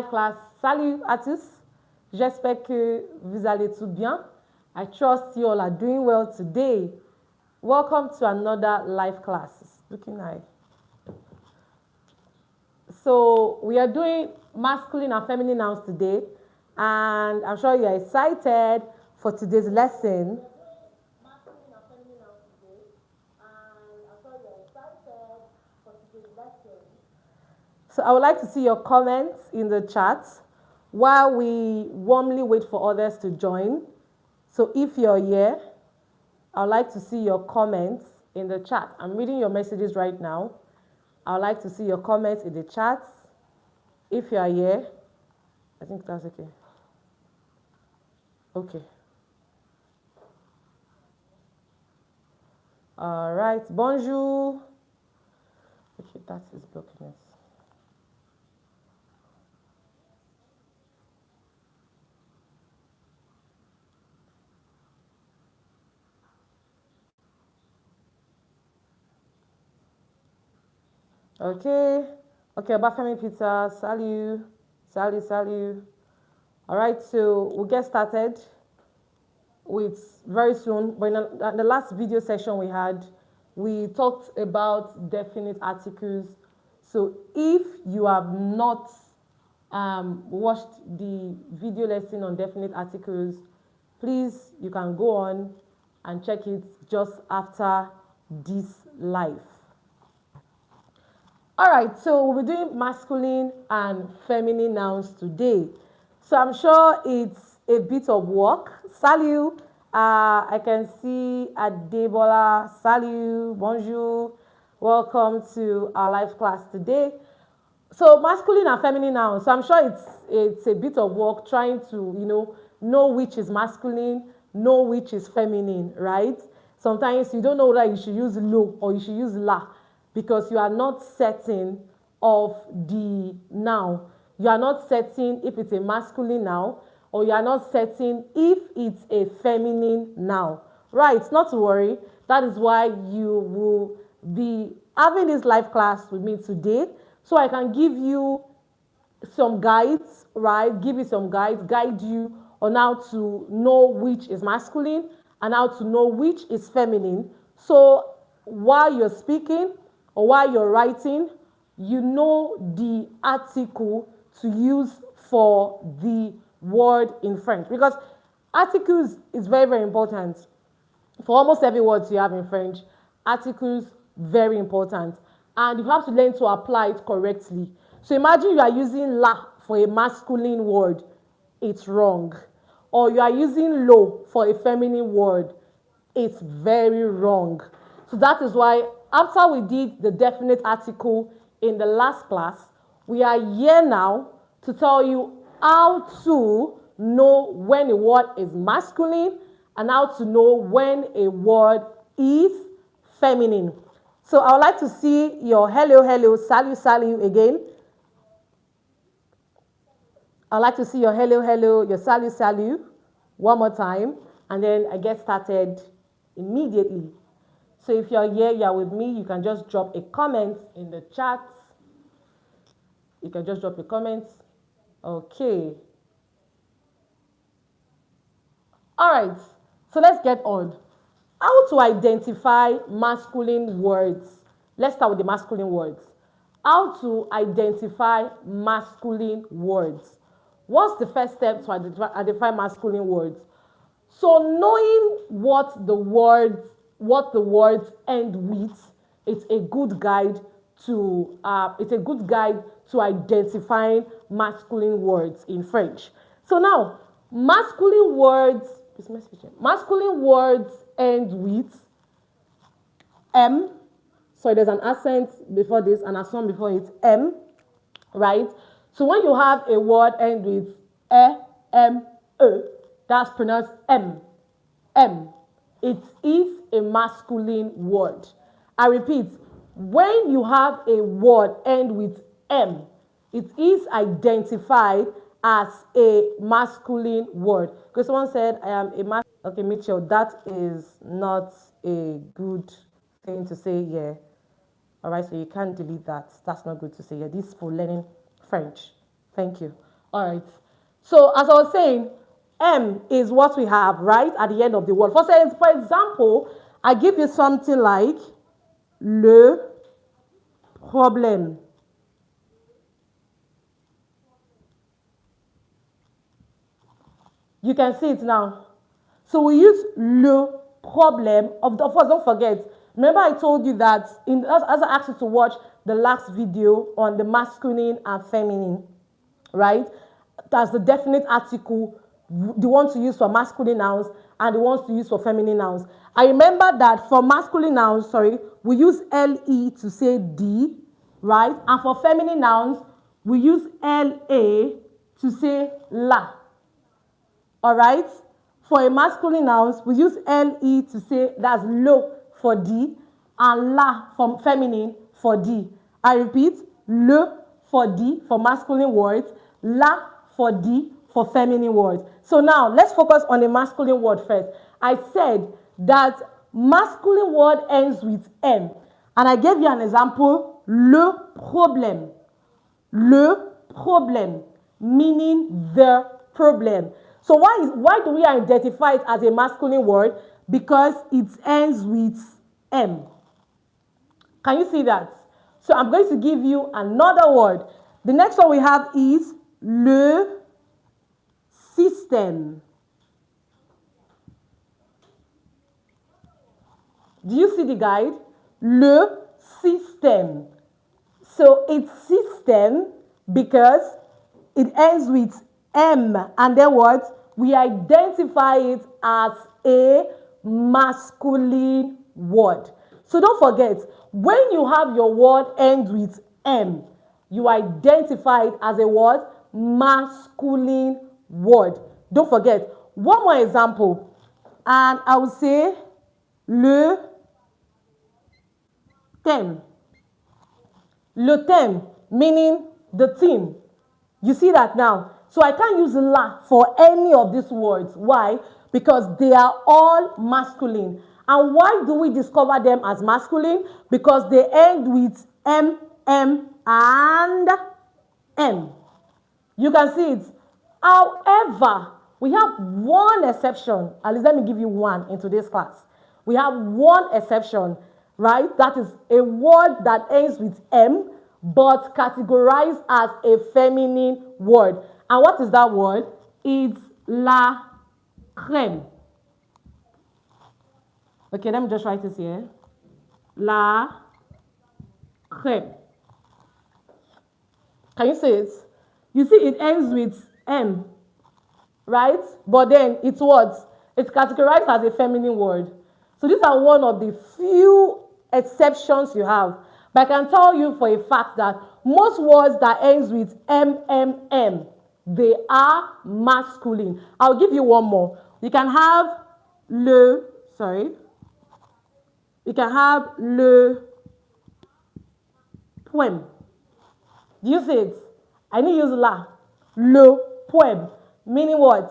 Class, salut à tous. J'espère que vous allez tout bien. I trust you all are doing well today. Welcome to another live class. Looking nice. So we are doing masculine and feminine nouns today, and I'm sure you're excited for today's lesson. Masculine and feminine nouns today, and I'm sure you're excited for today's lesson. So I would like to see your comments in the chat while we warmly wait for others to join. So if you're here, I would like to see your comments in the chat. I'm reading your messages right now. I would like to see your comments in the chat. If you are here, I think that's okay. Okay. All right. Bonjour. Okay, that is blocking it. Okay. Okay, Bafemi Peter, salut. Salut, salut. All right, so we'll get started with very soon. But in the last video session we had, we talked about definite articles. So if you have not watched the video lesson on definite articles, please, you can go on and check it just after this live. All right, so we'll be doing masculine and feminine nouns today. So I'm sure it's a bit of work. Salut. I can see Adebola. Salut. Bonjour. Welcome to our live class today. So masculine and feminine nouns. So I'm sure it's a bit of work trying to know which is masculine, know which is feminine, right? Sometimes you don't know whether you should use lo or you should use la, because you are not certain of the noun. You are not certain if it's a masculine noun, or you are not certain if it's a feminine noun. Right, not to worry. That is why you will be having this live class with me today, so I can give you some guides, right? Give you some guides, guide you on how to know which is masculine and how to know which is feminine. So while you're speaking or while you're writing, you know the article to use for the word in French, because articles is very, very important. For almost every word you have in French, articles, very important. And you have to learn to apply it correctly. So imagine you are using la for a masculine word, it's wrong. Or you are using lo for a feminine word, it's very wrong. So that is why after we did the definite article in the last class, we are here now to tell you how to know when a word is masculine and how to know when a word is feminine. So I would like to see your hello, hello, salut, salut again. I'd like to see your hello, hello, your salut, salut one more time, and then I get started immediately. So if you're here, you're with me, you can just drop a comment in the chat. You can just drop a comment. Okay. All right, so let's get on. How to identify masculine words. Let's start with the masculine words. How to identify masculine words. What's the first step to identify masculine words? So knowing what the words end with, it's a good guide to identifying masculine words in French. So now, masculine words end with M. So there's an accent before this and a sound before it, M, right? So when you have a word end with M, that's pronounced M. M. It is a masculine word. I repeat, when you have a word end with M, it is identified as a masculine word. Because someone said, I am a masculine. Okay, Mitchell, that is not a good thing to say here. All right, so you can't delete that. That's not good to say here. This is for learning French. Thank you. All right. So as I was saying, M is what we have right at the end of the word. For example, I give you something like le problème. You can see it now. So we use le problème. Of course, don't forget. Remember I told you that as I asked you to watch the last video on the masculine and feminine, right? That's the definite article, the one to use for masculine nouns and the ones to use for feminine nouns. I remember that for masculine nouns, we use LE to say D, right? And for feminine nouns, we use LA to say la. All right? For a masculine nouns, we use LE to say that's lo for D and la for feminine for D. I repeat, le for D for masculine words, la for D for feminine words. So now let's focus on the masculine word first. I said that masculine word ends with M. And I gave you an example, le problème. Le problème, meaning the problem. So why do we identify it as a masculine word? Because it ends with M. Can you see that? So I'm going to give you another word. The next one we have is le système. Do you see the guide? Le système. So it's system because it ends with M, and then what? We identify it as a masculine word. So don't forget, when you have your word end with M, you identify it as a word, masculine word. Don't forget. One more example, and I will say le thème. Le thème, meaning the theme. You see that now? So I can't use la for any of these words. Why? Because they are all masculine. And why do we discover them as masculine? Because they end with M, M, and M. You can see it. However, we have one exception. At least let me give you one in today's class. We have one exception, right? That is a word that ends with M, but categorized as a feminine word. And what is that word? It's la crème. Okay, let me just write this here. La crème. Can you see it? You see it ends with M, right? But then it's what? It's categorized as a feminine word. So these are one of the few exceptions you have. But I can tell you for a fact that most words that ends with M, M, M, they are masculine. I'll give you one more. You can have le poème. Do you see it? I need to use la. Le poème. Meaning what?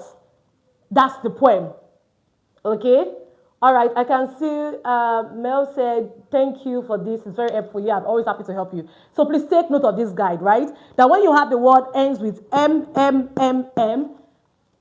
That's the poem. Okay? All right, I can see Mel said, thank you for this. It's very helpful. Yeah, I'm always happy to help you. So please take note of this guide, right? That when you have the word ends with M, M, M, M,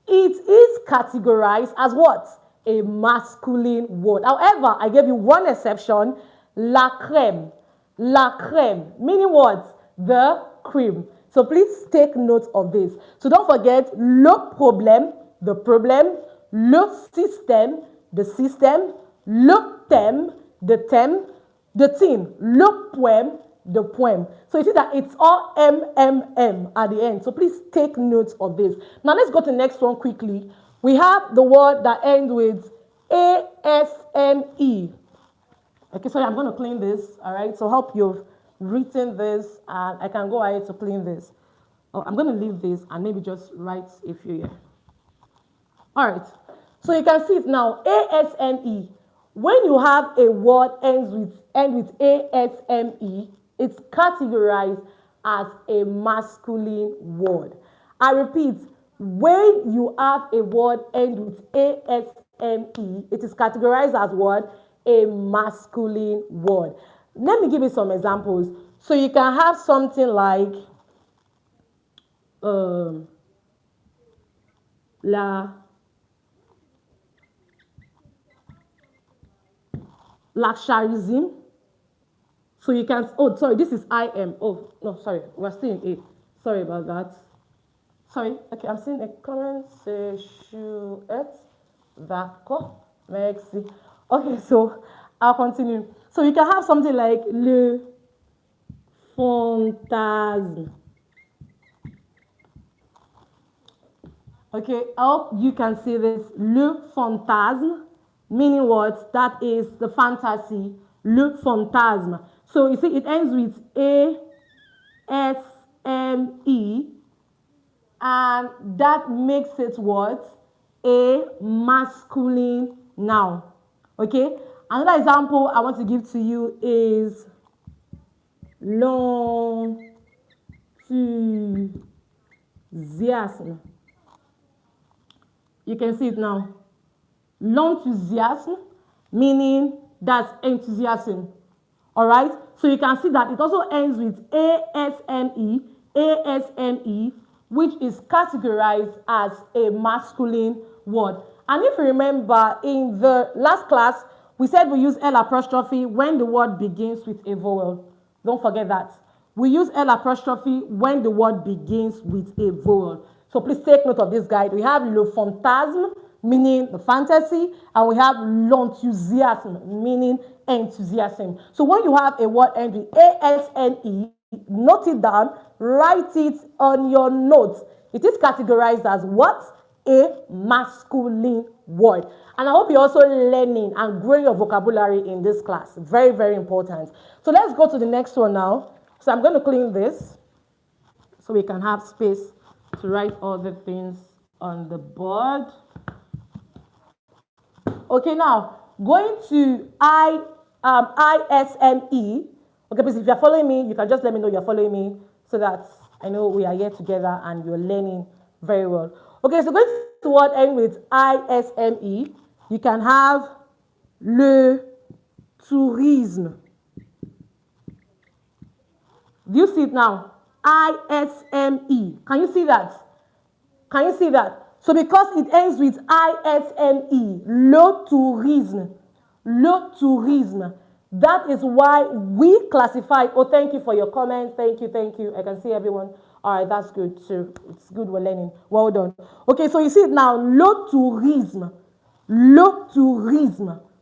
it is categorized as what? A masculine word. However, I gave you one exception, la crème. La crème, meaning what? The cream. So please take note of this. So don't forget, le problème, the problem, le système, the system, le thème, the theme, le poème, the poem. So you see that it's all M, M, M at the end. So please take note of this. Now let's go to the next one quickly. We have the word that ends with ASME. Okay, sorry, I'm going to clean this, all right? So help you've written this, and I can go ahead to clean this. Oh, I'm going to leave this and maybe just write a few here. All right. So you can see it now, ASME. When you have a word end with ASME, it's categorized as a masculine word. I repeat, when you have a word end with ASME, it is categorized as what? A masculine word. Let me give you some examples. So you can have something like Lacharism. So you can, oh, sorry, this is IM. Oh, no, sorry, we're still in A. Sorry about that. Sorry, okay, I'm seeing a comment. C'est chouette. D'accord. Merci. Okay, so I'll continue. So you can have something like le fantasme. Okay, I hope you can see this. Le fantasme, meaning what? That is the fantasy. Le fantasme. So you see, it ends with ASME, and that makes it what? A masculine noun. Okay? Another example I want to give to you is l'enthousiasme. You can see it now. L'enthousiasme, meaning that's enthusiasm. All right? So you can see that it also ends with ASME, ASME, which is categorized as a masculine word. And if you remember, in the last class, we said we use L apostrophe when the word begins with a vowel. Don't forget that. We use L apostrophe when the word begins with a vowel. So please take note of this guide. We have le fantasme, meaning the fantasy, and we have l'enthousiasme, meaning enthusiasm. So when you have a word ending ASNE, note it down, write it on your notes. It is categorized as what? A masculine word. And I hope you're also learning and growing your vocabulary in this class. Very, very important. So let's go to the next one now. So I'm going to clean this so we can have space to write all the things on the board. Okay, now going to ISME. Okay, please, if you're following me, you can just let me know you're following me so that I know we are here together and you're learning very well. Okay, so going to what end with ISME, you can have le tourisme. Do you see it now? ISME. Can you see that? Can you see that? So because it ends with ISME, le tourisme, that is why we classify. Oh, thank you for your comments. Thank you, thank you. I can see everyone. All right, that's good too. It's good we're learning. Well done. Okay, so you see it now, le tourisme.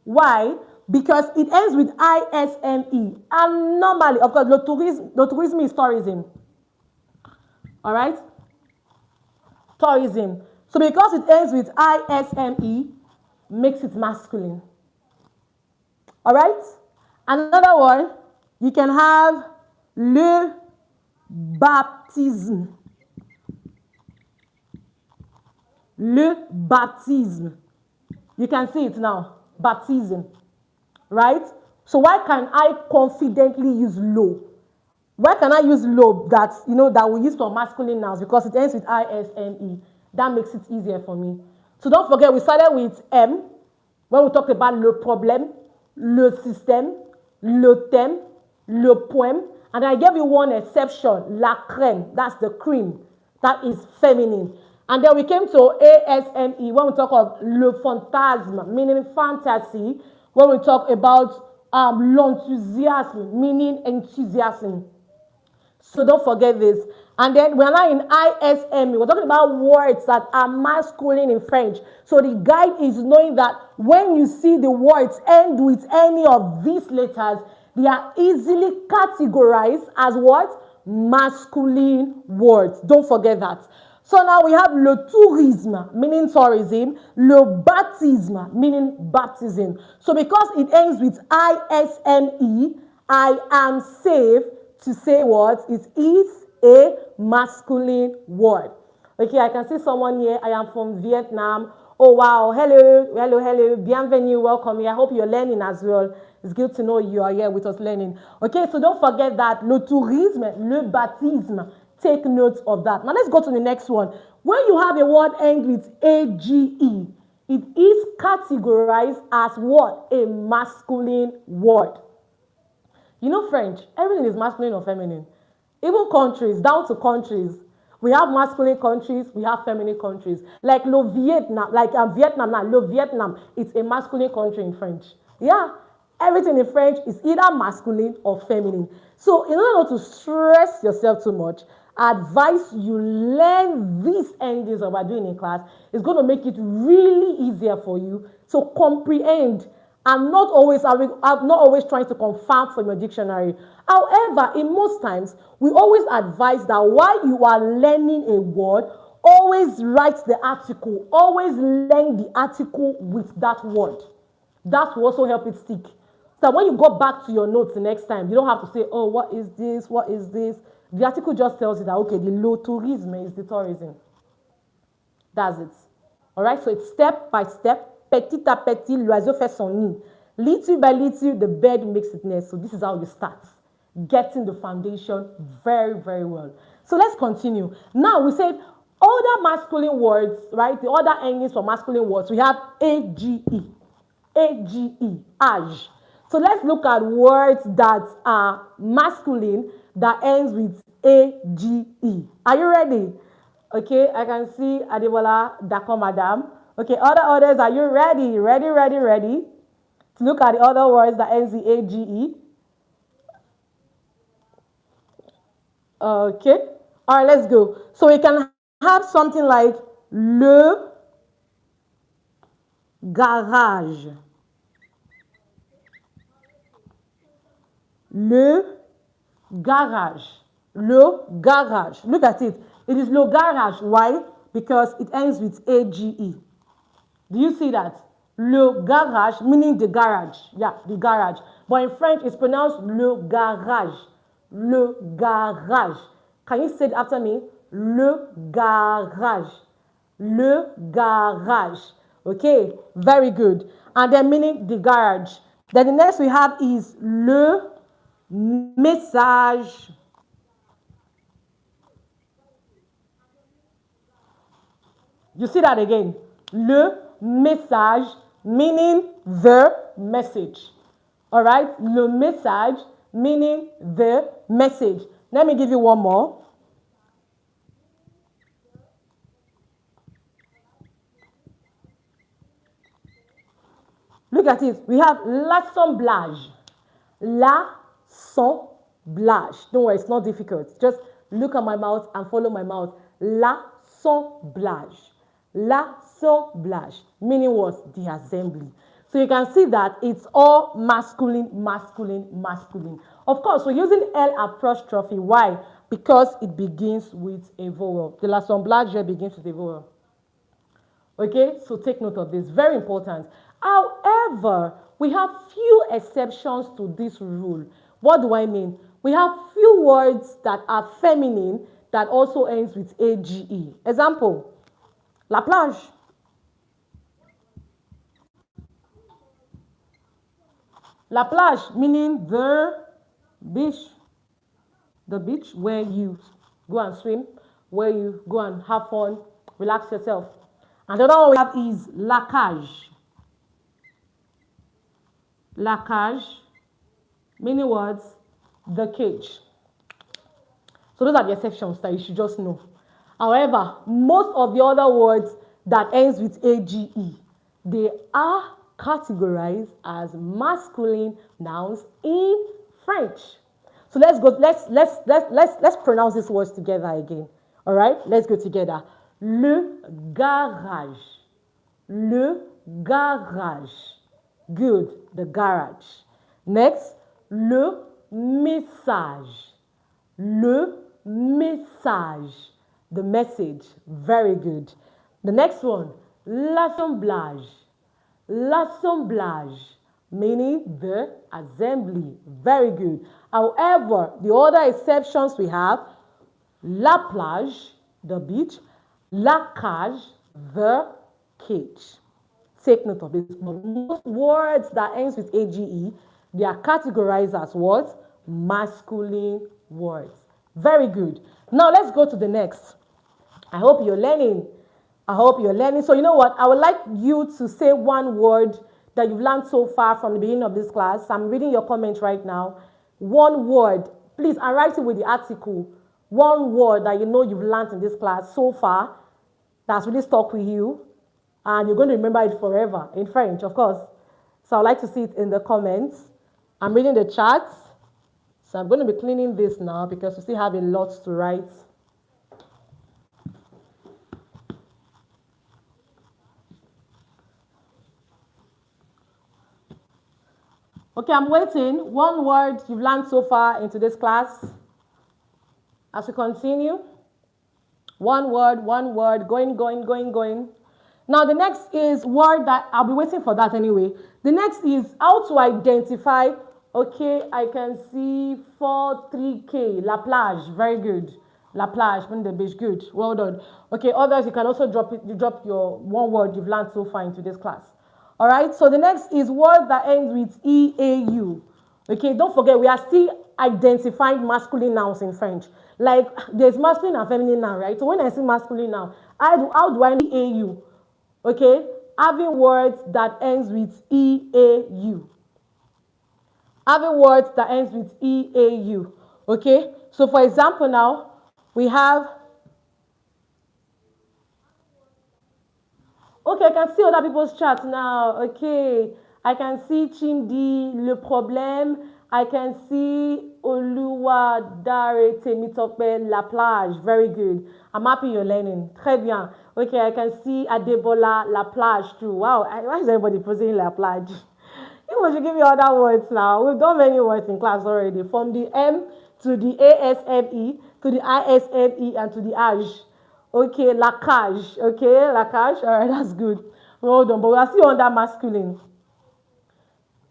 Why? Because it ends with ISME. And normally, of course, le tourisme is tourism. All right? Tourism. So because it ends with ISME, makes it masculine. All right? Another one, you can have le baptisme. Le baptisme. You can see it now. Baptism. Right? So why can I confidently use lo? Why can I use lo that, that we use for masculine nouns? Because it ends with ISME. That makes it easier for me. So don't forget, we started with M when we talked about le problème, le système, le thème, le poème. And I gave you one exception, la crème. That's the cream. That is feminine. And then we came to ASME when we talk of le fantasme, meaning fantasy. When we talk about l'enthousiasme, meaning enthusiasm. So don't forget this. And then we're now in ISME. We're talking about words that are masculine in French. So the guide is knowing that when you see the words end with any of these letters, they are easily categorized as what? Masculine words. Don't forget that. So now we have le tourisme, meaning tourism, le baptisme, meaning baptism. So because it ends with ISME, I am safe to say what? It is a masculine word. Okay, I can see someone here. I am from Vietnam. Oh, wow. Hello. Bienvenue. Welcome here. I hope you're learning as well. It's good to know you are here with us learning. Okay, so don't forget that le tourisme, le baptisme. Take note of that. Now let's go to the next one. When you have a word end with AGE, it is categorized as what? A masculine word. You know French, everything is masculine or feminine. Even countries, down to countries. We have masculine countries, we have feminine countries. Like le Vietnam, Vietnam now, le Vietnam, it's a masculine country in French. Yeah, everything in French is either masculine or feminine. So in order not to stress yourself too much, I advise you learn these endings that we're doing in class. It's going to make it really easier for you to comprehend and not always trying to confirm from your dictionary. However, in most times, we always advise that while you are learning a word, always write the article. Always learn the article with that word. That will also help it stick. So when you go back to your notes the next time, you don't have to say, oh, what is this? What is this? The article just tells you that, okay, the low tourism is the tourism. That's it. All right, so it's step by step. Petit à petit, l'oiseau fait son nid. Little by little, the bird makes its nest. So this is how you start. Getting the foundation very, very well. So let's continue. Now we said other masculine words, right? The other endings for masculine words, we have AGE. AGE, age. So let's look at words that are masculine that ends with AGE. Are you ready? Okay, I can see Adebola, Dako Madam. Okay, others, are you ready? Ready? To look at the other words that ends with AGE. Okay, all right, let's go. So we can have something like le garage. Le garage. Le garage. Look at it. It is le garage. Why? Because it ends with AGE. Do you see that? Le garage, meaning the garage. Yeah, the garage. But in French, it's pronounced le garage. Le garage. Can you say it after me? Le garage. Le garage. Okay, very good. And then meaning the garage. Then the next we have is le message. You see that again? Le message, meaning the message. All right? Le message, meaning the message. Let me give you one more. Look at it. We have l'assemblage. L'assemblage. Don't worry, it's not difficult. Just look at my mouth and follow my mouth. L'assemblage. L'assemblage. Meaning what? The assembly. So you can see that it's all masculine, masculine, masculine. Of course, we're using L apostrophe. Why? Because it begins with a vowel. The l'assemblage here begins with a vowel. Okay, so take note of this. Very important. However, we have few exceptions to this rule. What do I mean? We have few words that are feminine that also ends with AGE. Example, la plage. La plage, meaning the beach. The beach where you go and swim, where you go and have fun, relax yourself. And the other one we have is la cage. La cage, meaning words, the cage. So those are the exceptions that you should just know. However, most of the other words that ends with AGE, they are categorized as masculine nouns in French. So let's go. Let's pronounce these words together again. All right, let's go together. Le garage. Le garage. Good, the garage. Next, le message. Le message. The message. Very good. The next one, l'assemblage. L'assemblage, meaning the assembly. Very good. However, the other exceptions we have, la plage, the beach, la cage, the cage. Take note of this. Most words that ends with AGE, they are categorized as what? Masculine words. Very good. Now let's go to the next. I hope you're learning. So you know what? I would like you to say one word that you've learned so far from the beginning of this class. I'm reading your comments right now. One word. Please, I write it with the article. one word that you know you've learned in this class so far that's really stuck with you and you're going to remember it forever in French, of course. So I'd like to see it in the comments. I'm reading the chat. So I'm going to be cleaning this now because we still have a lot to write. Okay, I'm waiting. One word you've learned so far into this class. As we continue. One word, going. Now the next is word that, I'll be waiting for that anyway. The next is how to identify, okay, I can see 43K, La Plage, very good. La Plage, the beach, good, well done. Okay, others, you can also drop your one word you've learned so far into this class. All right, so the next is word that ends with EAU. Okay, don't forget, we are still identifying masculine nouns in French. Like, there's masculine and feminine noun, right? So when I say masculine noun, how do I know EAU? Okay, having words that ends with EAU. Having words that ends with EAU. Okay, so for example now, we have, okay, I can see other people's chat now. Okay, I can see Chimdi, Le Problème. I can see Oluwadare Temitope, La Plage. Very good. I'm happy you're learning. Très bien. Okay, I can see Adebola, La Plage too. Wow, why is everybody posing La Plage? You should give me other words now. We've done many words in class already. From the M to the ASME, to the ISME, and to the AJ. Okay, la cage. Okay, la cage. All right, that's good. Well done. But we are still under masculine.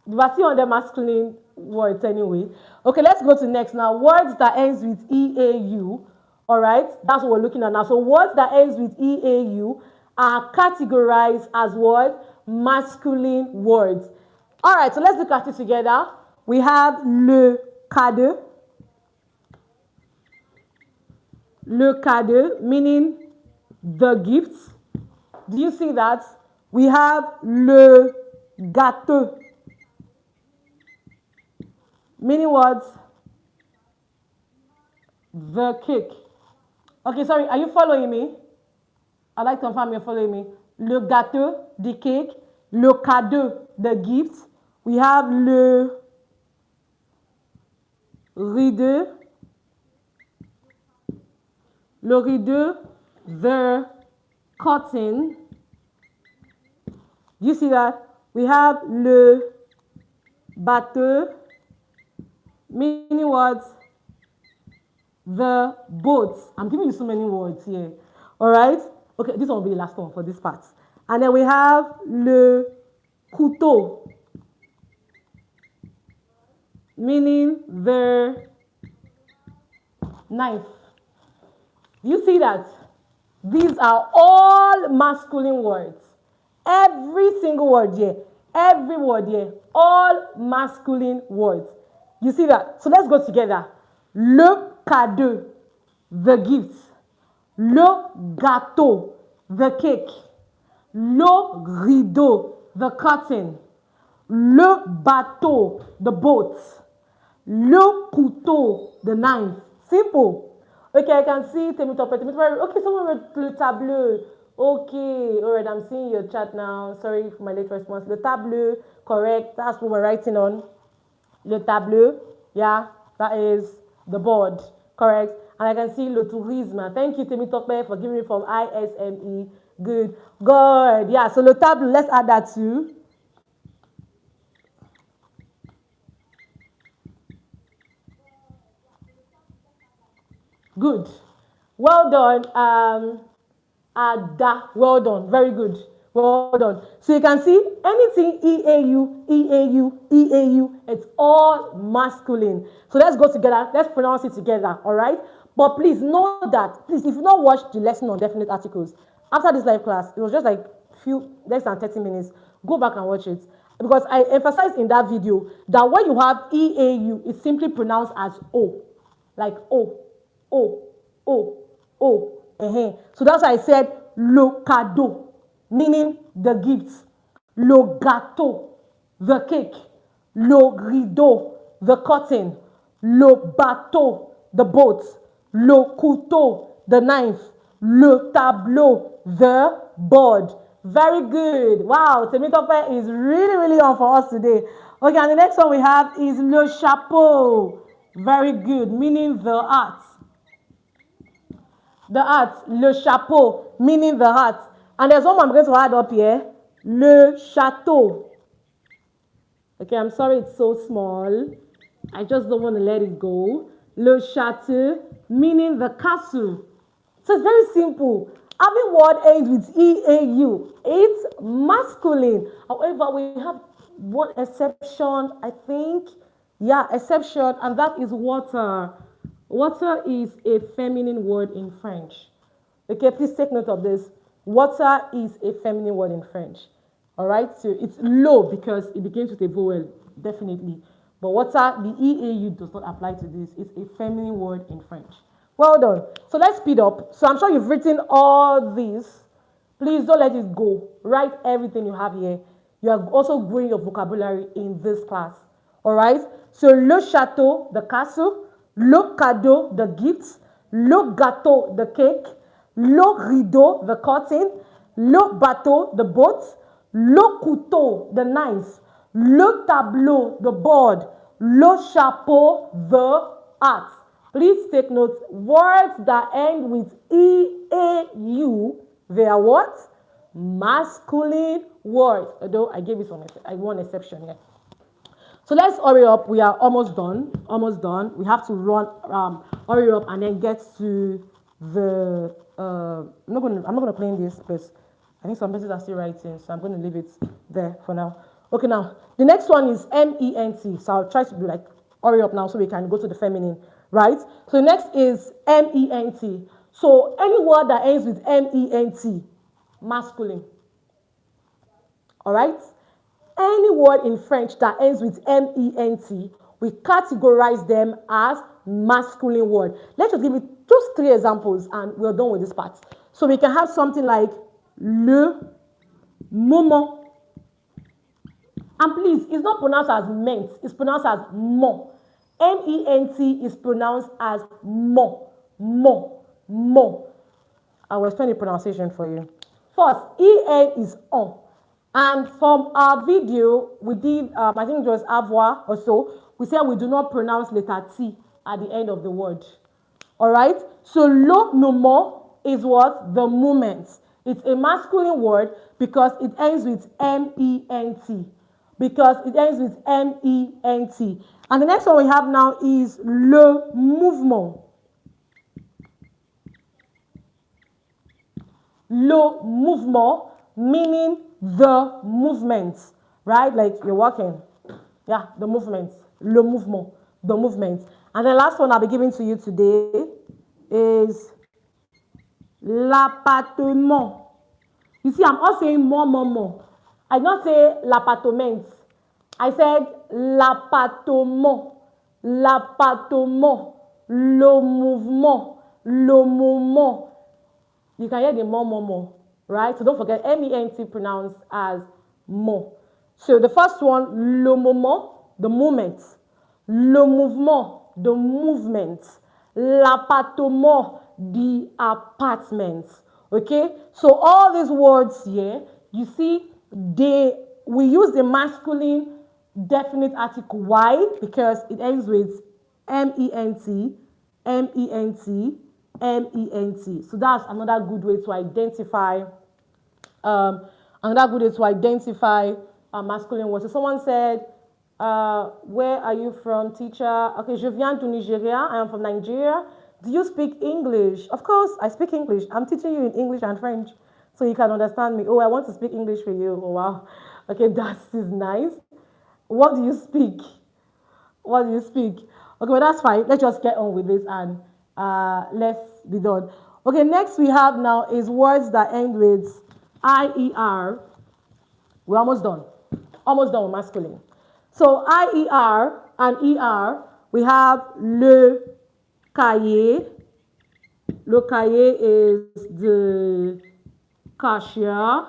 We are still under masculine words anyway. Okay, let's go to next now. Words that ends with EAU. All right, that's what we're looking at now. So words that ends with EAU are categorized as what? Masculine words. All right, so let's look at it together. We have le cadeau. Le cadeau, meaning the gifts. Do you see that? We have le gâteau, meaning what? The cake. Okay, sorry, are you following me? I'd like to confirm you're following me. Le gâteau, the cake. Le cadeau, the gifts. We have le rideau. Le rideau, the curtain. Do you see that? We have le bateau, meaning what? The boat. I'm giving you so many words here. All right? Okay, this one will be the last one for this part. And then we have le couteau, meaning the knife. You see that? These are all masculine words. Every single word here, every word here, all masculine words. You see that? So let's go together. Le cadeau, the gifts. Le gâteau, the cake. Le rideau, the curtain. Le bateau, the boat. Le couteau, the knife. Simple. Okay, I can see Temitope. Okay, someone wrote le tableau. Okay, all right, I'm seeing your chat now. Sorry for my late response. Le tableau, correct. That's what we're writing on. Le tableau, yeah, that is the board, correct. And I can see le tourisme. Thank you, Temitope, for giving me from ISME. Good. Good. Yeah, so le tableau, let's add that too. Good. Well done. Ada. Well done. Very good. Well done. So you can see anything EAU, EAU, EAU, it's all masculine. So let's go together. Let's pronounce it together. All right. But please know that, please, if you've not watched the lesson on definite articles, after this live class, it was just like less than 30 minutes. Go back and watch it. Because I emphasized in that video that when you have EAU, it's simply pronounced as O. Like O. O, O, O. So that's why I said le cadeau, meaning the gifts. Le gâteau, the cake. Le rideau, the curtain. Le bateau, the boat. Le couteau, the knife. Le tableau, the board. Very good. Wow, Temitope is really, really on for us today. Okay, and the next one we have is le chapeau. Very good, meaning the hat. The hat, le chapeau, meaning the hat. And there's one I'm going to add up here. Le château. Okay, I'm sorry it's so small. I just don't want to let it go. Le château, meaning the castle. So it's very simple. Having word ends with EAU, it's masculine. However, we have one exception, I think. Yeah, exception, and that is water. Water is a feminine word in French. Okay, please take note of this. Water is a feminine word in French. All right, so it's low because it begins with a vowel, definitely. But water, the EAU does not apply to this. It's a feminine word in French. Well done. So let's speed up. So I'm sure you've written all these. Please don't let it go. Write everything you have here. You are also growing your vocabulary in this class. All right? So le château, the castle. Le cadeau, the gifts. Le gâteau, the cake. Le rideau, the curtain. Le bateau, the boat. Le couteau, the knife. Le tableau, the board. Le chapeau, the hat. Please take note, words that end with EAU, they are what? Masculine words. Although I gave you one exception here. So let's hurry up. We are almost done. Almost done. We have to hurry up and then get to the. I'm not gonna play in this because I think some places are still writing, so I'm going to leave it there for now. Okay, now the next one is MENT. So I'll try to be like hurry up now so we can go to the feminine. Right? So next is MENT. So any word that ends with MENT, masculine. All right? Any word in French that ends with MENT, we categorize them as masculine word. Let's just give you just 3 examples and we're done with this part. So we can have something like le moment. And please, it's not pronounced as ment, it's pronounced as mon. MENT is pronounced as mo, mo, mo. I will explain the pronunciation for you. First, EN is on. And from our video, we did, I think it was avoir or so, we said we do not pronounce letter T at the end of the word. All right? So, le moment is what? The moment. It's a masculine word because it ends with MENT. Because it ends with MENT. And the next one we have now is le mouvement. Le mouvement, meaning the movement, right? Like you're walking. Yeah, the movement. Le mouvement, the movement. And the last one I'll be giving to you today is l'appartement. You see, I'm all saying more. I did not say l'appartement. I said l'appartement, l'appartement, le mouvement, le moment. You can hear the more, right? So don't forget, MENT pronounced as mo. So the first one, le moment, the moment. Le mouvement, the movement. L'appartement, the apartment. Okay? So all these words here, you see, we use the masculine definite article. Why? Because it ends with MENT, MENT, MENT. So that's another good way to identify masculine words. So someone said, where are you from, teacher? Okay, je viens du Nigeria. I am from Nigeria. Do you speak English? Of course, I speak English. I'm teaching you in English and French so you can understand me. Oh, I want to speak English for you. Oh, wow. Okay, that is nice. What do you speak? What do you speak? Okay, well, that's fine. Let's just get on with this and let's be done. Okay, next we have now is words that end with IER. We're almost done. Almost done with masculine. So IER and ER, we have le cahier. Le cahier is the cashier.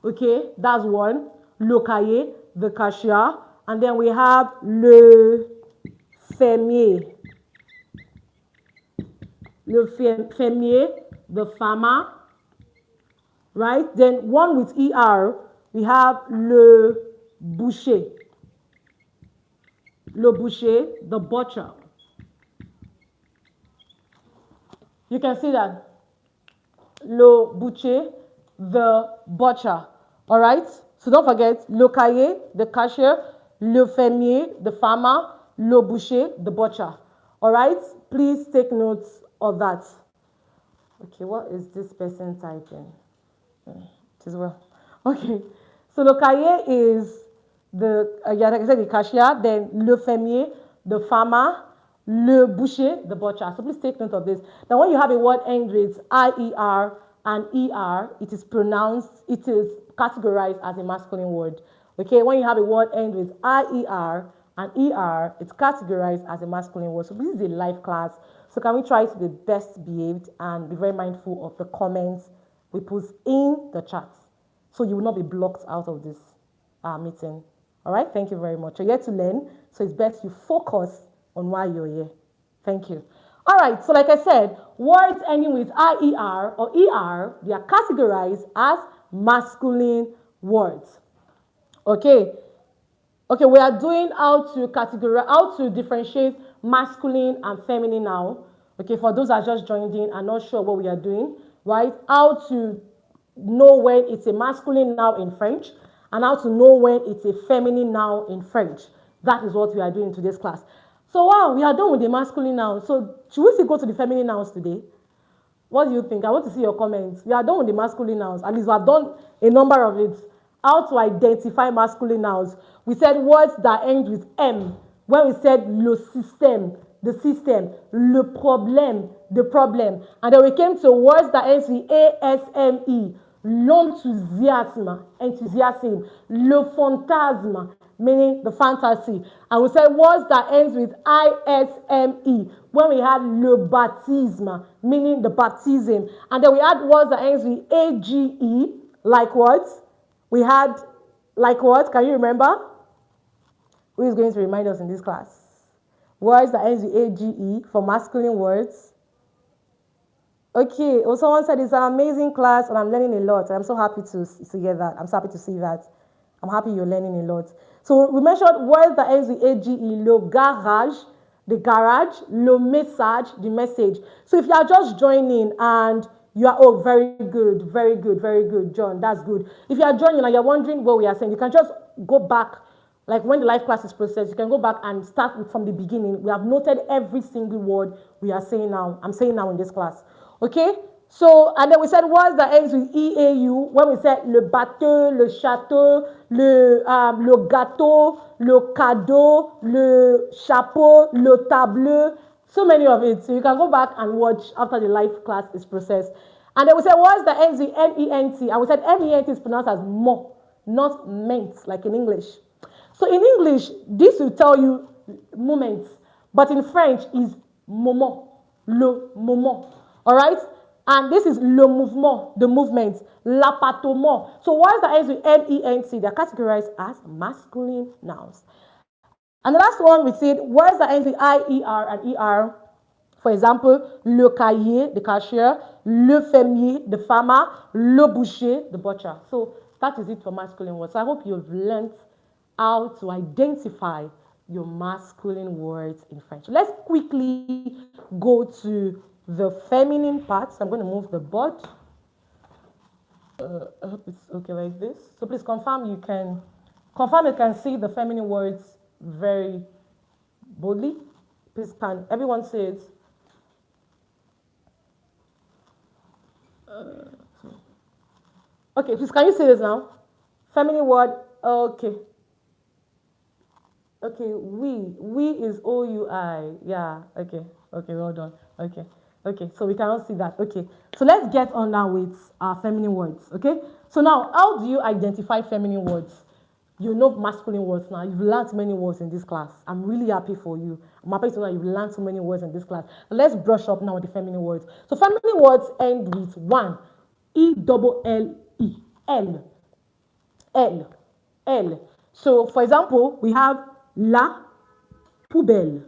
Okay, that's one. Le cahier, the cashier. And then we have le fermier. le fermier, the farmer, right? Then one with ER, we have le boucher. Le boucher, the butcher. You can see that. Le boucher, the butcher. All right? So don't forget, le cahier, the cashier, le fermier, the farmer, le boucher, the butcher. All right? Please take notes of that. Okay, what is this person typing? It is well. Okay, so le cahier is the, like I said, the cashier, then le fermier, the farmer, le boucher, the butcher. So please take note of this. Now, when you have a word end with IER and ER, it is categorized as a masculine word. Okay, when you have a word end with IER and ER, it's categorized as a masculine word. So this is a live class. So can we try to be best behaved and be very mindful of the comments we put in the chat, so you will not be blocked out of this meeting. All right, thank you very much. You're here to learn, so it's best you focus on why you're here. Thank you. All right, so like I said, words ending with IER or ER, they are categorized as masculine words. Okay. Okay, we are doing how to differentiate masculine and feminine now. Okay, for those that are just joined in and not sure what we are doing, right? How to know when it's a masculine noun in French and how to know when it's a feminine noun in French. That is what we are doing in today's class. So wow, we are done with the masculine nouns. So should we still go to the feminine nouns today? What do you think? I want to see your comments. We are done with the masculine nouns. At least we have done a number of it. How to identify masculine nouns. We said words that end with M. When we said le système, the system, le problème, the problem. And then we came to words that end with ASME, l'enthousiasme, enthusiasm, le fantasme, meaning the fantasy. And we said words that ends with ISME, when we had le baptisme, meaning the baptism. And then we had words that ends with AGE, like what? We had, like what? Can you remember? Who is going to remind us in this class? Words that ends with AGE for masculine words. Okay, well, someone said it's an amazing class and I'm learning a lot. I'm so happy to hear that. I'm so happy to see that. I'm happy you're learning a lot. So we mentioned words that ends with AGE, le garage, the garage, le message, the message. So if you are just joining and you are, oh, very good, very good, very good, John, that's good. If you are joining and you're wondering what we are saying, you can just go back, like when the live class is processed, you can go back and start with from the beginning. We have noted every single word we are saying now. I'm saying now in this class. Okay? So, and then we said words that ends with EAU, when we said le bateau, le château, le gâteau, le cadeau, le chapeau, le tableau, so many of it. So you can go back and watch after the live class is processed. And then we said words that ends with MENT, and we said MENT is pronounced as mo, not meant, like in English. So in English, this will tell you moment, but in French is moment, le moment. All right? And this is le mouvement, the movement, l'appâtement. So words that ends with MENT, they're categorized as masculine nouns. And the last one, we said words that ends with IER and ER. For example, le cahier, the cashier, le fermier, the farmer, le boucher, the butcher. So that is it for masculine words. So I hope you've learned how to identify your masculine words in French. Let's quickly go to the feminine parts. I'm going to move the board. I hope it's okay like this. So please confirm you can see the feminine words very boldly. Please, can everyone say it? Okay, please, can you see this now? Feminine word, okay. Okay, we is OUI. Yeah, okay, well done. Okay, so we cannot see that. Okay, so let's get on now with our feminine words. Okay, so now how do you identify feminine words? You know masculine words now. You've learned many words in this class. I'm really happy for you. I'm happy to know you've learned so many words in this class. Let's brush up now with the feminine words. So feminine words end with one, E-double-L-E, L. So for example, we have la poubelle.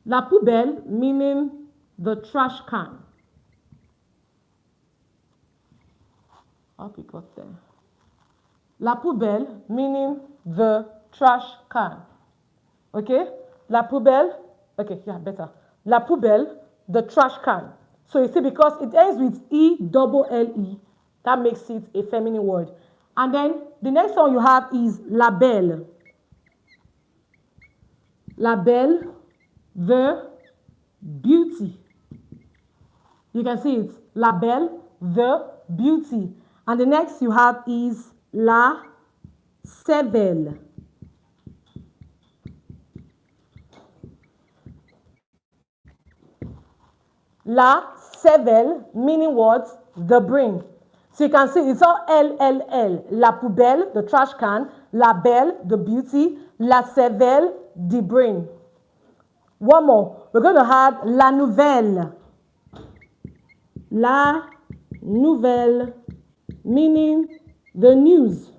La poubelle, meaning the trash can. I'll pick up there. La poubelle, meaning the trash can. Okay? La poubelle, okay, yeah, better. La poubelle, the trash can. So you see, because it ends with E-double-L-E, that makes it a feminine word. And then the next one you have is la belle. La belle, the beauty. You can see it. La belle, the beauty. And the next you have is la cervelle. La cervelle, meaning what? The brain. So you can see it's all L-L-L. La poubelle, the trash can. La belle, the beauty. La cervelle, the brain. One more. We're going to have la nouvelle. La nouvelle, meaning the news.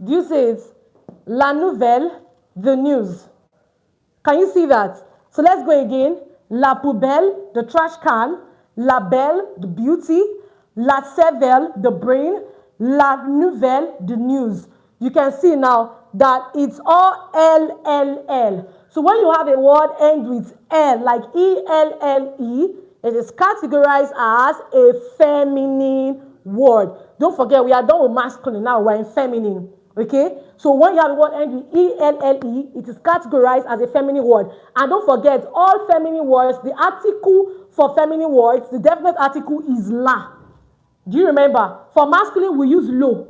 Do you see it? La nouvelle, the news. Can you see that? So let's go again. La poubelle, the trash can. La belle, the beauty. La cervelle, the brain. La nouvelle, the news. You can see now that it's all L-L-L. So when you have a word end with L, like E-L-L-E, it is categorized as a feminine word. Don't forget, we are done with masculine now, we're in feminine. Okay? So when you have a word end with E-L-L-E, it is categorized as a feminine word. And don't forget, all feminine words, the article for feminine words, the definite article is la. Do you remember? For masculine, we use lo.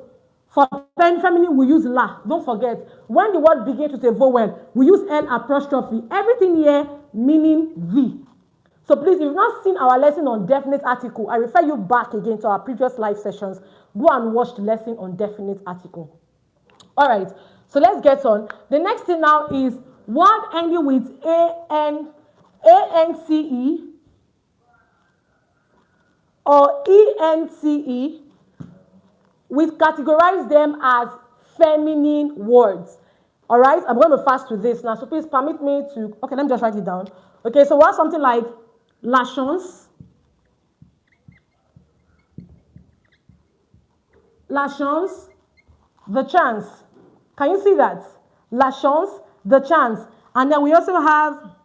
For feminine, we use la. Don't forget, when the word begins with a vowel, we use L apostrophe. Everything here meaning the. So please, if you've not seen our lesson on definite article, I refer you back again to our previous live sessions. Go and watch the lesson on definite article. All right, so let's get on. The next thing now is word ending with A-N-C-E or E-N-C-E. We categorize them as feminine words. All right, I'm going to fast with this now, so please permit me to, okay, let me just write it down. Okay, so we have something like la chance, the chance. Can you see that? La chance, the chance. And then we also have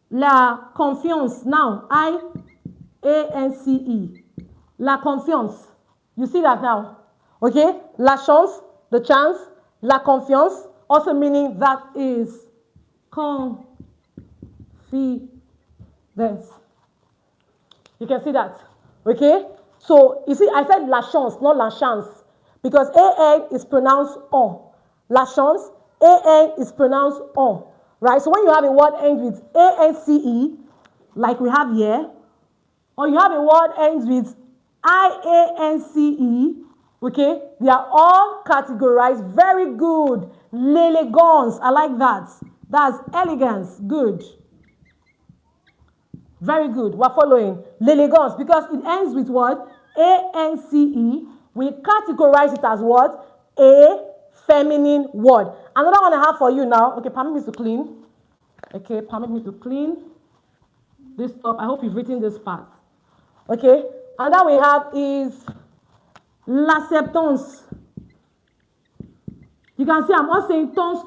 la confiance. Now, I-A-N-C-E. La confiance. You see that now? Okay? La chance, the chance. La confiance, also meaning that is confidence. You can see that. Okay? So, you see, I said la chance, not la chance. Because A-N is pronounced on. La chance, A-N is pronounced on. Right? So when you have a word ends with A-N-C-E, like we have here, or you have a word ends with I-A-N-C-E, okay, they are all categorized. Very good. L'élégance, I like that. That's elegance. Good. Very good. We're following. L'élégance, because it ends with what? A-N-C-E. We categorize it as what? A feminine word. Another one I have for you now. Okay, permit me to clean. Okay, permit me to clean this up. I hope you've written this part. Okay, and that we have is l'acceptance. You can see I'm all saying tons.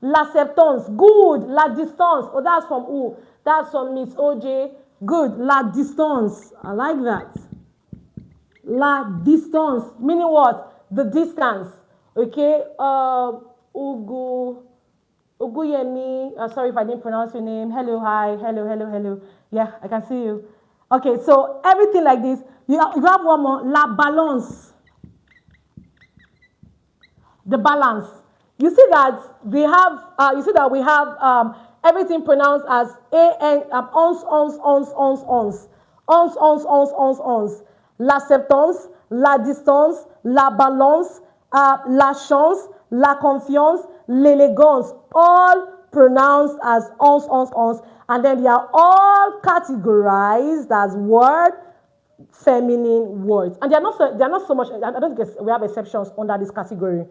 L'acceptance. Good. La distance. Oh, that's from who? That's from Miss OJ. Good. La distance. I like that. La distance, meaning what? The distance. Okay. Uguyemi. Sorry if I didn't pronounce your name. Hello, hi. Hello. Yeah, I can see you. Okay, so everything like this. You have one more. La balance. The balance. You see that we have. We have everything pronounced as A-N. Ons. L'acceptance, la distance, la balance, la chance, la confiance, l'élégance, all pronounced as ons, and then they are all categorized as feminine words. And they are not so much, I don't guess we have exceptions under this category.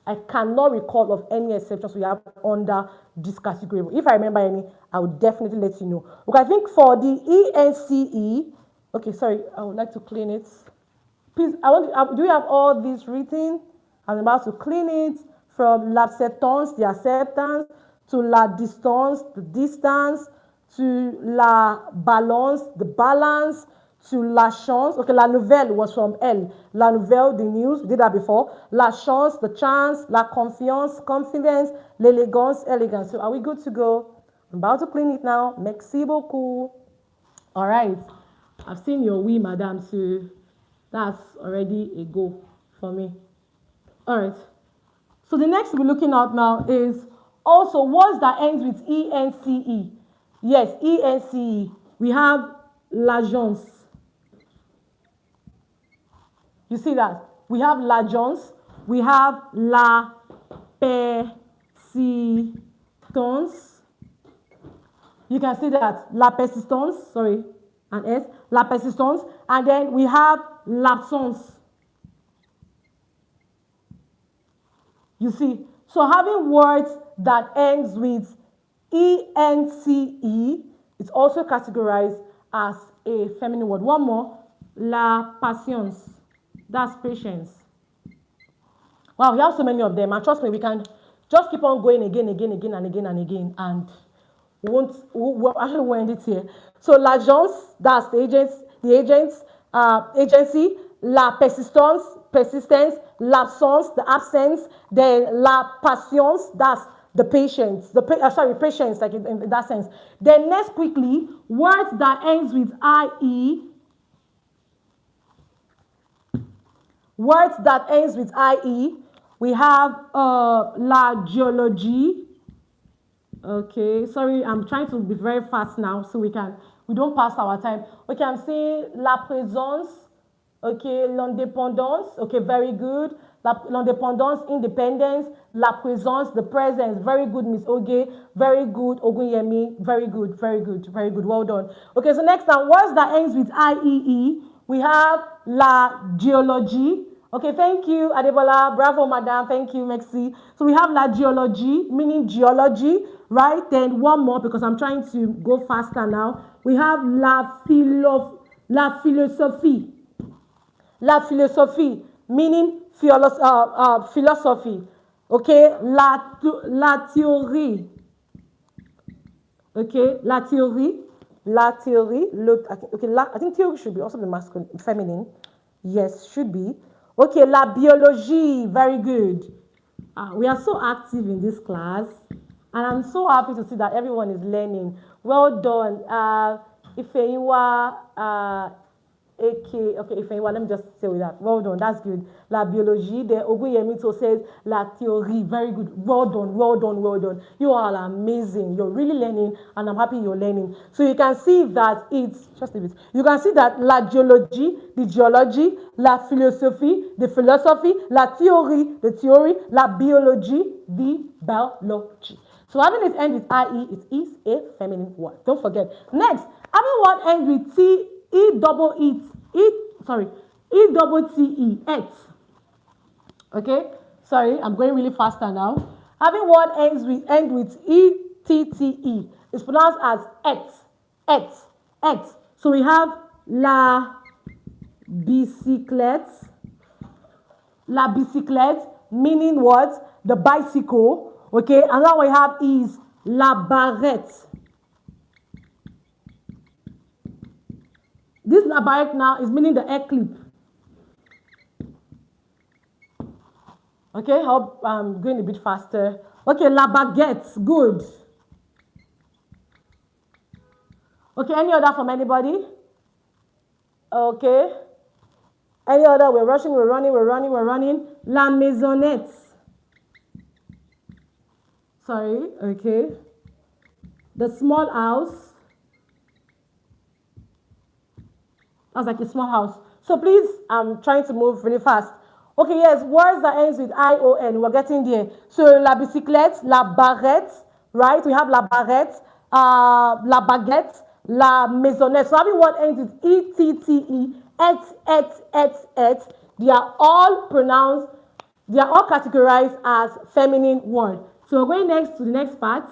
I cannot recall of any exceptions we have under this category. If I remember any, I will definitely let you know. Okay, I think for the ENCE, okay, sorry, I would like to clean it. Please, do you have all these written? I'm about to clean it from l'acceptance, the acceptance, to la distance, the distance, to la balance, the balance, to la chance. Okay, la nouvelle was from L. La nouvelle, the news, we did that before. La chance, the chance, la confiance, confidence, l'élégance, elegance. So are we good to go? I'm about to clean it now. Merci beaucoup. All right. I've seen your oui, madam, so that's already a go for me. All right. So the next we're looking at now is also words that ends with ENCE. Yes, ENCE. We have l'agence. You see that? We have l'agence. We have la persistance. You can see that la persistance, sorry, an S, la persistance. And then we have l'absence. You see, so having words that ends with ENCE is also categorized as a feminine word. One more, la patience. That's patience. Wow, we have so many of them, and trust me, we can just keep on going again, and we'll actually end it here. So l'agence, that's the agency, la persistence, l'absence, the absence, then la patience, that's the patience, patience, like in that sense. Then next quickly, words that ends with IE. Words that ends with IE, we have la geologie. Okay, sorry, I'm trying to be very fast now so we don't pass our time. Okay, I'm saying la présence. Okay, l'indépendance. Okay, very good. L'indépendance, independence. La présence, the presence. Very good, Miss Oge. Very good, Ogunyemi. Very good, very good, very good. Well done. Okay, so next time, words that ends with IEE. We have la geologie. Okay, thank you, Adebola. Bravo, madam. Thank you, Maxi. So we have la geologie, meaning geology, right? Then one more, because I'm trying to go faster now. We have la philosophie. La philosophie, meaning philosophy. Okay, la théorie. Okay, la théorie. La théorie. Look, okay, I think theory should be also the masculine, feminine. Yes, should be. Okay, la biologie. Very good. We are so active in this class, and I'm so happy to see that everyone is learning. Well done. Ifeiwa, okay, Ifeiwa, let me just say with that. Well done, that's good. La biologie, the Oguyemito says la théorie. Very good. Well done, well done, well done. You all are amazing. You're really learning, and I'm happy you're learning. So you can see that it's, just a bit, you can see that la geologie, the geology, la philosophie, the philosophy, la théorie, the theory, la biologie, the biology. So having it end with IE, it is a feminine word. Don't forget. Next, having word end with T, E-double-T-E, et. Okay? Sorry, I'm going really faster now. Having word end with E-T-T-E. It's pronounced as et. So we have la bicyclette. La bicyclette, meaning what? The bicycle. Okay? And now we have is la barrette. This la barrette now is meaning the air clip. Okay, hope I'm going a bit faster. Okay, la baguette, good. Okay, any other from anybody? Okay. Any other? We're rushing, we're running. La maisonnette. Sorry, okay. The small house. That's like a small house. So please, I'm trying to move really fast. Okay, yes, words that ends with I-O-N. We're getting there. So la bicyclette, la barrette, right? We have la barrette, la baguette, la maisonnette. So having word ends with E-T-T-E, et. They are all pronounced They are all categorized as feminine word. So we're going next to the next part.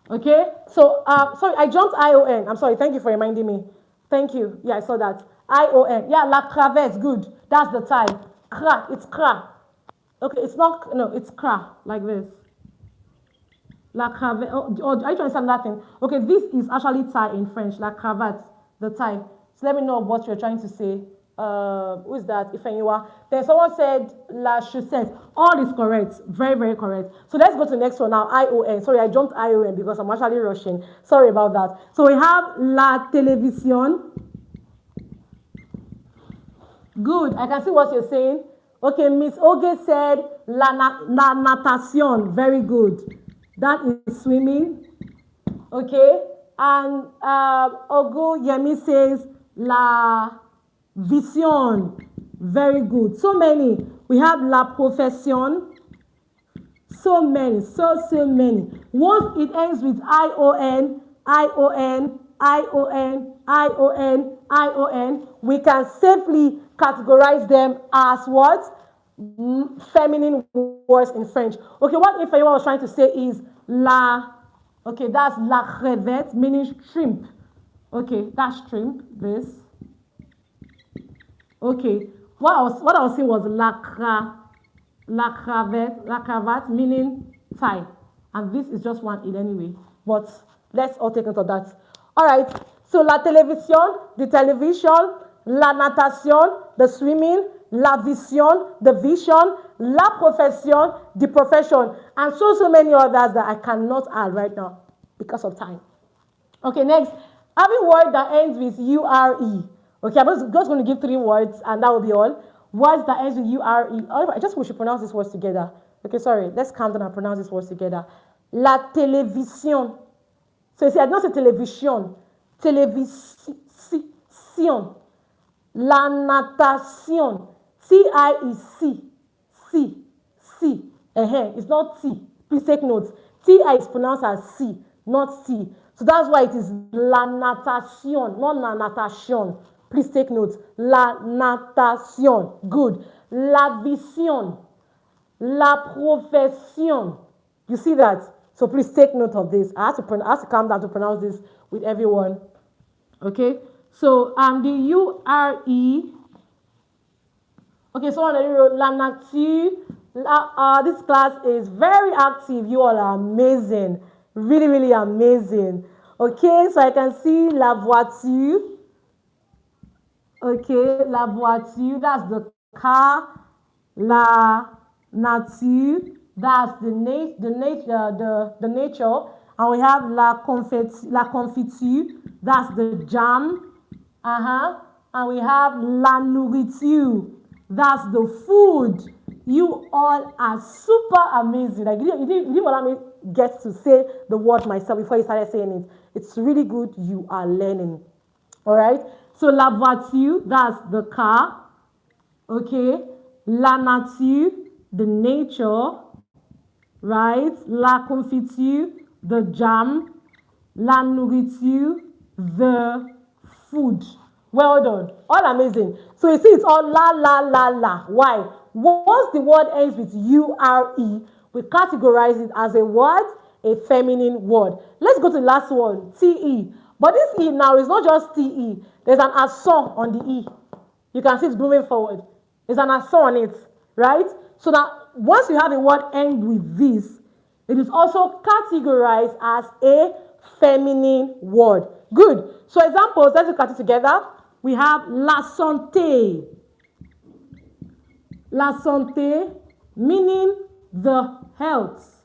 Okay, so sorry, I jumped ION. I'm sorry, thank you for reminding me. Thank you. Yeah, I saw that. ION. Yeah, la cravette, good. That's the type. Cra, it's cra. Okay, it's not, no, it's cra, like this. La cravette. Oh, are you trying to understand that thing? Okay, this is actually tie in French, la cravate, the tie. So let me know what you're trying to say. Who is that? If anyone. Then someone said la chaussette. All is correct. Very, very correct. So let's go to the next one now. ION. Sorry, I jumped ION because I'm actually rushing. Sorry about that. So we have la télévision. Good. I can see what you're saying. Okay, Miss Oge said la natation. Very good. That is swimming. Okay. And Ogo Yemi says la vision. Very good. So many. We have la profession. So many. So many. Once it ends with ION, ION, ION, ION, ION, we can safely categorize them as what? Feminine words in French. Okay, what if anyone was trying to say is la, okay, that's la crevette, meaning shrimp. Okay, that's shrimp, this. Okay, what I was saying was la cravate, meaning tie. And this is just one in anyway. But let's all take note of that. All right, so la télévision, the television, la natation, the swimming, la vision, the vision, la profession, the profession, and so many others that I cannot add right now because of time. Okay, next, having word that ends with URE. Okay, I'm just going to give 3 words and that will be all. Words that ends with URE. Oh, I just wish we should pronounce these words together. Okay, sorry, let's calm down and pronounce these words together. La télévision. So you see, I don't say television. Télévision. La natation. T-I-E-C. C. C. It's not T. Please take note. T-I is pronounced as C, not T. So that's why it is la natation, not la natation. Please take note. La natation. Good. La vision. La profession. You see that? So please take note of this. I have to calm down to pronounce this with everyone. Okay? So the URE. Okay, so on the wrote la nature. This class is very active. You all are amazing. Really, really amazing. Okay, so I can see la voiture. Okay, la voiture, that's the car. La nature, that's the nature. And we have la confiture, that's the jam. And we have la nourriture, that's the food. You all are super amazing. Like, you didn't allow me get to say the word myself before you started saying it. It's really good. You are learning. All right. So la voiture, that's the car. Okay. La nature, the nature. Right. La confiture, the jam. La nourriture, the food. Well done. All amazing. So you see, it's all la, la, la, la. Why? Once the word ends with URE, we categorize it as a word, a feminine word. Let's go to the last one, TE. But this E now is not just TE. There's an accent on the E. You can see it's moving forward. There's an accent on it, right? So that once you have a word end with this, it is also categorized as a feminine word. Good. So examples, let's look at it together. We have la santé. La santé, meaning the health.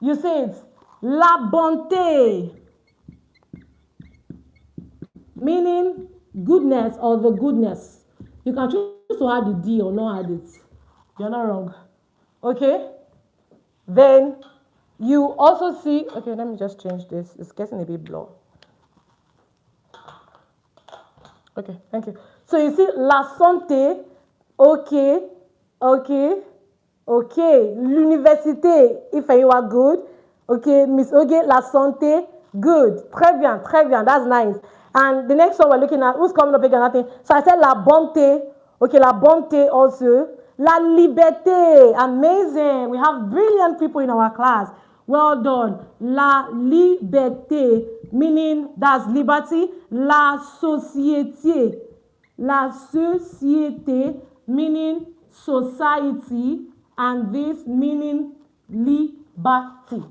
You say it. La bonté, meaning goodness or the goodness. You can choose to add the D or not add it. You're not wrong. Okay? Then you also see, okay, let me just change this. It's getting a bit blurry. Okay, thank you. So you see la santé, okay, okay, okay. L'université, if you are good. Okay, Miss Oge, la santé, good. Très bien, that's nice. And the next one we're looking at, who's coming up again? Nothing. So I said la bonté. Okay, la bonté also. La liberté. Amazing. We have brilliant people in our class. Well done. La liberté, meaning that's liberty. La société. La société, meaning society. And this meaning liberty.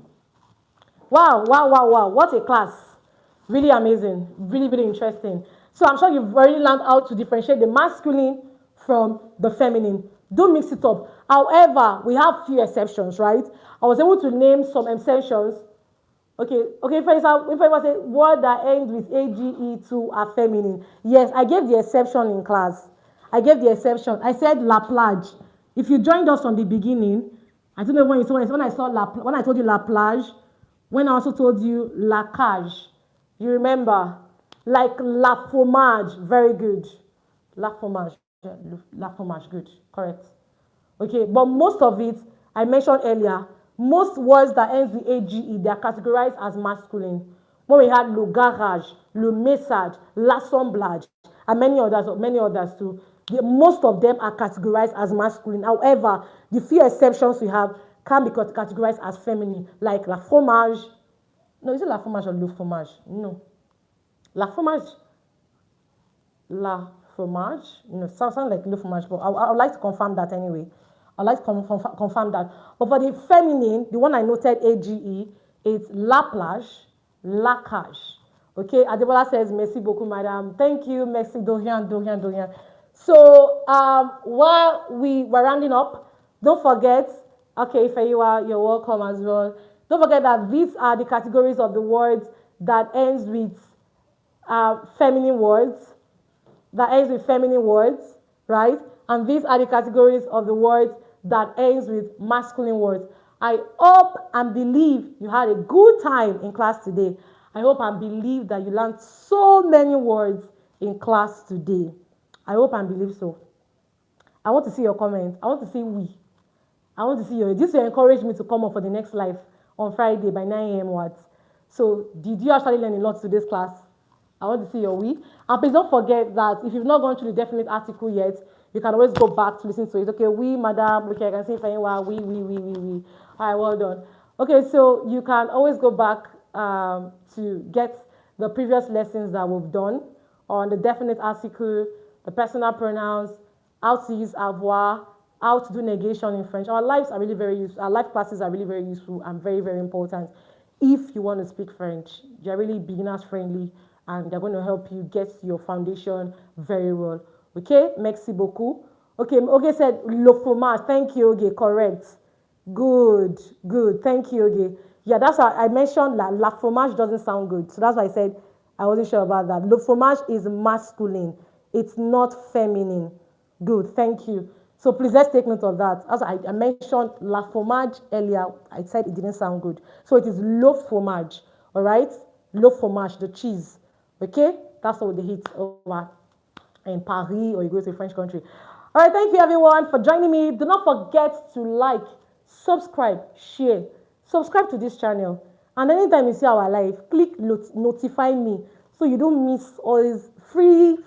Wow, wow, wow, wow. What a class. Really amazing. Really, really interesting. So I'm sure you've already learned how to differentiate the masculine from the feminine. Don't mix it up. However, we have few exceptions, right? I was able to name some exceptions. Okay, if I say word that ends with AGE2 are feminine. Yes, I gave the exception in class. I gave the exception. I said la plage. If you joined us from the beginning, I don't know when I told you la plage, when I also told you la cage. You remember? Like la fromage, very good. La fromage, good, correct. Okay, but most of it, I mentioned earlier, most words that ends with AGE, they are categorized as masculine. When we had le garage, le message, l'assemblage, and many others too. Most of them are categorized as masculine. However, the few exceptions we have can be categorized as feminine, like la fromage. No, is it la fromage or le fromage? No. La fromage. La fromage. Sounds like le fromage, but I would like to confirm that anyway. I'd like to confirm that. But for the feminine, the one I noted, AGE, it's la plage, la cage. Okay, Adebola says, merci beaucoup, madame. Thank you, merci, Dorian. So, while we were rounding up, don't forget, okay, Ifeyiwa, you're welcome as well. Don't forget that these are the categories of the words that ends with feminine words, right? And these are the categories of the words that ends with masculine words. I hope and believe you had a good time in class today. I hope and believe that you learned so many words in class today. I hope and believe so. I want to see your comments. I want to see we. I want to see you. This will encourage me to come up for the next live on Friday by 9 a.m. what? So did you actually learn a lot today's class? I want to see your we. And please don't forget that if you've not gone through the definite article yet, you can always go back to listen to it. Okay, we, madam, okay, I can say Fahimwa, we. All right, well done. Okay, so you can always go back to get the previous lessons that we've done on the definite article, the personal pronouns, how to use avoir, how to do negation in French. Our lives are really very useful. Our life classes are really very useful and very, very important if you want to speak French. They're really beginners friendly and they're going to help you get your foundation very well. Okay, merci beaucoup. Okay, Oge said le fromage. Thank you, Oge. Correct. Good. Thank you, Oge. Yeah, that's why I mentioned la fromage doesn't sound good. So that's why I said I wasn't sure about that. Le fromage is masculine. It's not feminine. Good, thank you. So please let's take note of that. As I mentioned la fromage earlier, I said it didn't sound good. So it is le fromage, all right? Le fromage, the cheese, okay? That's what they hit over in Paris or you go to a French country. All right, thank you everyone for joining me. Do not forget to like, subscribe, share. Subscribe to this channel. And anytime you see our live, click notify me so you don't miss all these free,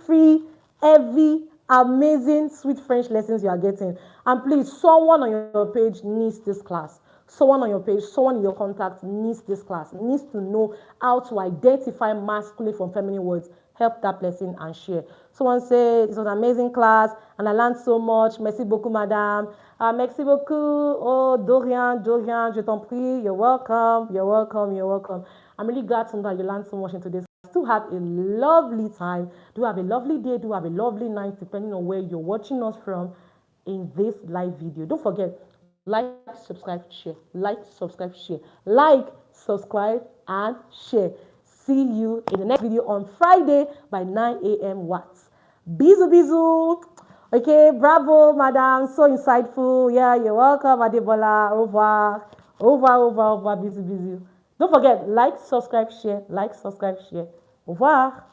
heavy, amazing, sweet French lessons you are getting. And please, someone on your page needs this class. Someone on your page, someone in your contact needs this class, needs to know how to identify masculine from feminine words. Help that person and share. Someone said it was an amazing class and I learned so much. Merci beaucoup, madame. Merci beaucoup. Oh, Dorian, je t'en prie. You're welcome. I'm really glad to know that you learned so much in today's class. Do have a lovely time. Do have a lovely day. Do have a lovely night, depending on where you're watching us from in this live video. Don't forget, like, subscribe, share. Like, subscribe, share. Like, subscribe, and share. See you in the next video on Friday by 9 a.m. Watts. Bisous. Okay, bravo, madam. So insightful. Yeah, you're welcome, Adebola. Au revoir. Bisous. Don't forget, like, subscribe, share. Au revoir.